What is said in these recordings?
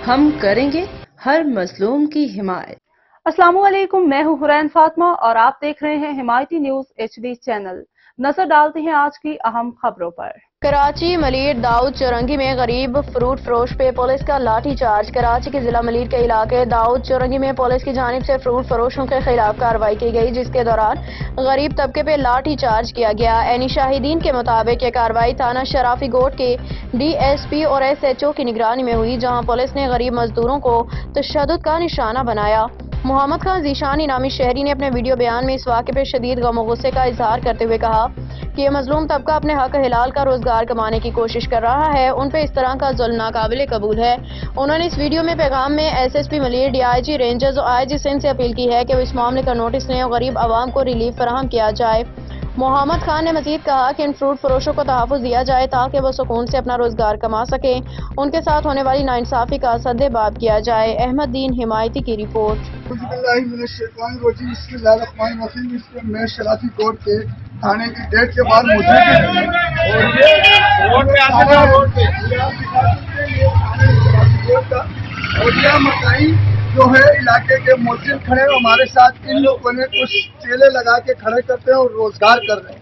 ہم کریں گے ہر مظلوم کی حمایت۔ السلام علیکم، میں ہوں حرین فاطمہ اور آپ دیکھ رہے ہیں حمایتی نیوز HD چینل۔ نظر ڈالتے ہیں آج کی اہم خبروں پر۔ کراچی ملیر داؤد چورنگی میں غریب فروٹ فروش پہ پولیس کا لاٹھی چارج۔ کراچی کے ضلع ملیر کے علاقے داؤد چورنگی میں پولیس کی جانب سے فروٹ فروشوں کے خلاف کارروائی کی گئی، جس کے دوران غریب طبقے پہ لاٹھی چارج کیا گیا۔ عینی شاہدین کے مطابق یہ کارروائی تھانہ شرافی گوٹ کے DSP اور SHO کی نگرانی میں ہوئی، جہاں پولیس نے غریب مزدوروں کو تشدد کا نشانہ بنایا۔ محمد خان ذیشانی نامی شہری نے اپنے ویڈیو بیان میں اس واقعے پہ شدید غم و غصے کا اظہار کرتے ہوئے کہا کہ یہ مظلوم طبقہ اپنے حق حلال کا روزگار کمانے کی کوشش کر رہا ہے، ان پہ اس طرح کا ظلم ناقابل قبول ہے۔ انہوں نے اس ویڈیو میں پیغام میں SSP ملیر، DIG رینجرز اور IG سندھ سے اپیل کی ہے کہ وہ اس معاملے کا نوٹس لیں اور غریب عوام کو ریلیف فراہم کیا جائے۔ محمد خان نے مزید کہا کہ ان فروٹ فروشوں کو تحفظ دیا جائے تاکہ وہ سکون سے اپنا روزگار کما سکیں، ان کے ساتھ ہونے والی ناانصافی کا سد باب کیا جائے۔ احمد دین حمایتی کی رپورٹ۔ میں شرافی کورٹ کے تھانے کی گیٹ کے بعد جو ہے علاقے کے موجود کھڑے ہمارے ساتھ، ان لوگوں نے کچھ چیلے لگا کے کھڑے کرتے ہیں اور روزگار کر رہے ہیں۔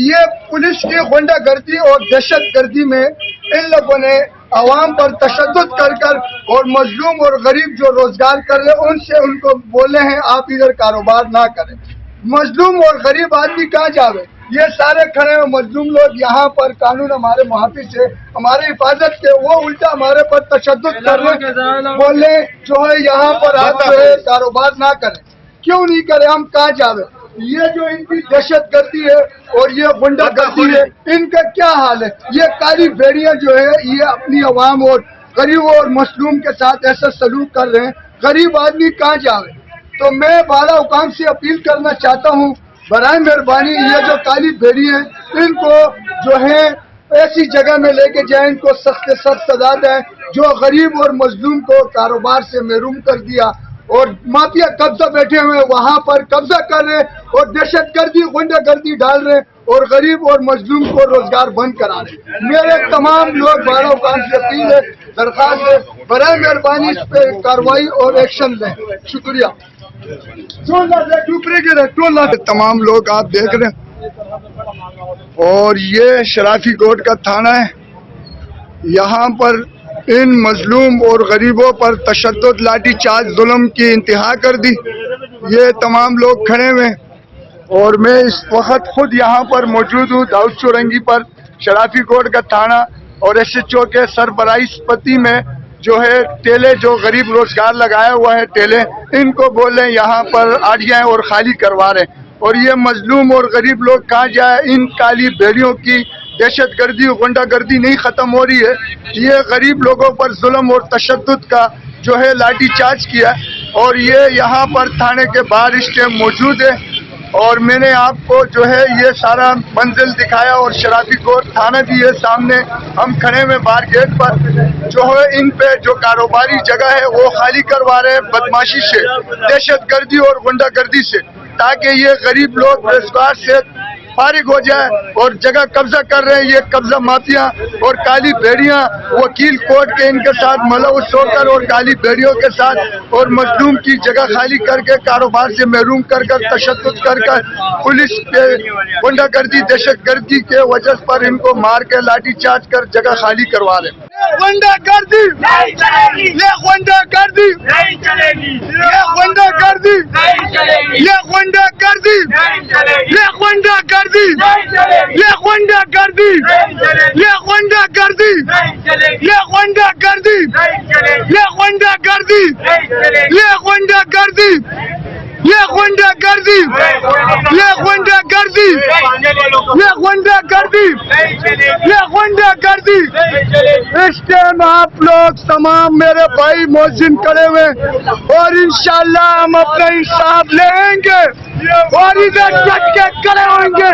یہ پولیس کی غنڈہ گردی اور دہشت گردی میں ان لوگوں نے عوام پر تشدد کر اور مظلوم اور غریب جو روزگار کر رہے ہیں ان سے ان کو بولے ہیں آپ ادھر کاروبار نہ کریں۔ مظلوم اور غریب آدمی کہاں جاوے؟ یہ سارے کھڑے ہیں مظلوم لوگ یہاں پر، قانون ہمارے محافظ ہے، ہماری حفاظت کے، وہ الٹا ہمارے پر تشدد کر رہے، بولے جو ہے یہاں پر آپ جو ہے کاروبار نہ کریں۔ کیوں نہیں کریں؟ ہم کہاں جاوے؟ یہ جو ان کی دہشت گردی ہے اور یہ غنڈہ گردی ہے، ان کا کیا حال ہے؟ یہ کالی بھیڑیاں جو ہے یہ اپنی عوام اور غریبوں اور مظلوم کے ساتھ ایسا سلوک کر رہے ہیں، غریب آدمی کہاں جاوے؟ تو میں بالا حکام سے اپیل کرنا چاہتا ہوں، برائے مہربانی یہ جو کالی بھیڑی ہیں ان کو جو ہے ایسی جگہ میں لے کے جائیں، ان کو سخت سے سخت سزا دیں جو غریب اور مظلوم کو کاروبار سے محروم کر دیا اور مافیا قبضہ بیٹھے ہوئے وہاں پر قبضہ کر رہے اور دہشت گردی غنڈہ گردی ڈال رہے اور غریب اور مظلوم کو روزگار بند کرا رہے۔ میرے تمام لوگ بالا حکام سے اپیل ہے، درخواست ہے، برائے مہربانی اس پہ کارروائی اور ایکشن لیں۔ شکریہ۔ تمام لوگ آپ دیکھ رہے ہیں اور یہ شرافی کوٹ کا تھانہ ہے، یہاں پر ان مظلوم اور غریبوں پر تشدد، لاٹھی چارج، ظلم کی انتہا کر دی۔ یہ تمام لوگ کھڑے ہوئے اور میں اس وقت خود یہاں پر موجود ہوں داؤد چورنگی پر، شرافی کوٹ کا تھانہ اور SHO کے سربراہی پتی میں جو ہے ٹیلے جو غریب روزگار لگایا ہوا ہے ٹیلے، ان کو بول رہے ہیں یہاں پر آ جائیں اور خالی کروا رہے ہیں، اور یہ مظلوم اور غریب لوگ کہاں جائیں؟ ان کالی بھیڑیوں کی دہشت گردی اور غنڈہ گردی نہیں ختم ہو رہی ہے، یہ غریب لوگوں پر ظلم اور تشدد کا جو ہے لاٹھی چارج کیا، اور یہ یہاں پر تھانے کے باہر اس ٹائم موجود ہے، اور میں نے آپ کو جو ہے یہ سارا منزل دکھایا اور شرافی کوٹ تھانہ بھی ہے سامنے، ہم کھڑے میں باہر گیٹ پر، جو ہے ان پہ جو کاروباری جگہ ہے وہ خالی کروا رہے ہیں بدماشی سے، دہشت گردی اور غنڈہ گردی سے، تاکہ یہ غریب لوگ روزگار سے فارغ ہو جائے، اور جگہ قبضہ کر رہے ہیں یہ قبضہ مافیا اور کالی بھیڑیاں، وکیل کورٹ کے ان کے ساتھ ملوث ہو کر اور کالی بھیڑیوں کے ساتھ، اور مظلوم کی جگہ خالی کر کے کاروبار سے محروم کر تشدد کر پولیس کے غنڈہ گردی دہشت گردی کے وجہ پر ان کو مار کے لاٹھی چارج کر جگہ خالی کروا رہے ہیں۔ غنڈہ گردی نہیں چلے گی، یہ غنڈہ گردی نہیں چلے گی، یہ غنڈہ گردی نہیں چلے گی، یہ غنڈہ گردی نہیں چلے گی، یہ غنڈہ گردی نہیں چلے گی، یہ غنڈہ گردی نہیں چلے گی، یہ غنڈہ گردی نہیں چلے گی، یہ غنڈہ گردی نہیں چلے گی، یہ غنڈہ گردی نہیں چلے گی، یہ غنڈہ گردی، یہ غنڈہ گردی، یہ غنڈہ گردی، یہ غنڈہ گردی، یہ غنڈہ گردی۔ اس ٹائم آپ لوگ تمام میرے بھائی محسن کھڑے ہوئے اور انشاءاللہ ہم اپنا انصاف لیں گے اور ادھر ڈٹ کے کھڑے ہوئیں گے۔